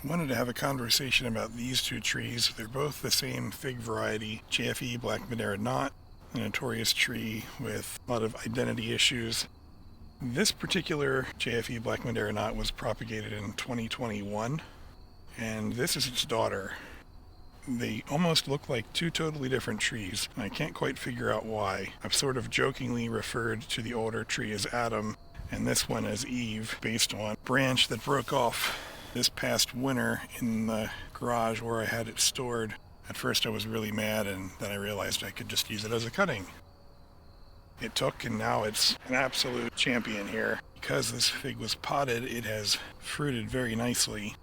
Wanted to have a conversation about these two trees. They're both the same fig variety, JFE Black Madeira Not, a notorious tree with a lot of identity issues. This particular JFE Black Madeira Not was propagated in 2021, and this is its daughter. They almost look like two totally different trees, and I can't quite figure out why. I've sort of jokingly referred to the older tree as Adam, and this one as Eve, based on a branch that broke off this past winter in the garage where I had it stored. At first I was really mad, and then I realized I could just use it as a cutting. It took, and now it's an absolute champion here. Because this fig was potted, it has fruited very nicely.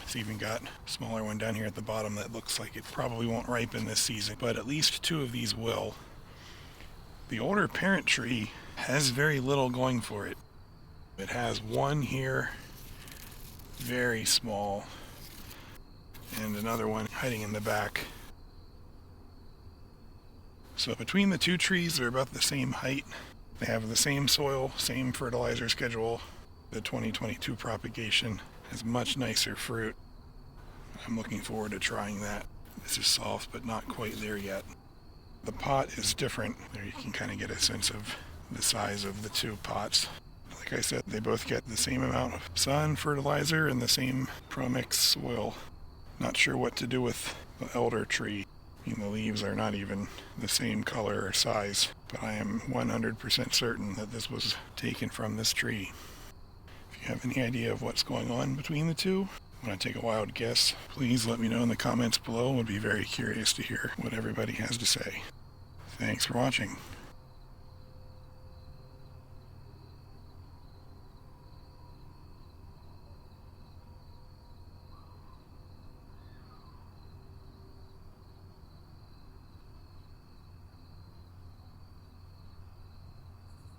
It's even got a smaller one down here at the bottom that looks like it probably won't ripen this season, but at least two of these will. The older parent tree has very little going for it. It has one here, very small, and another one hiding in the back. So between the two trees, they're about the same height. They have the same soil, same fertilizer schedule. The 2022 propagation has much nicer fruit. I'm looking forward to trying that. This is soft, but not quite there yet. The pot is different. There you can kind of get a sense of the size of the two pots. Like I said, they both get the same amount of sun, fertilizer, and the same pro-mix soil. Not sure what to do with the elder tree. I mean, the leaves are not even the same color or size, but I am 100% certain that this was taken from this tree. If you have any idea of what's going on between the two, want to take a wild guess, please let me know in the comments below. I would be very curious to hear what everybody has to say. Thanks for watching.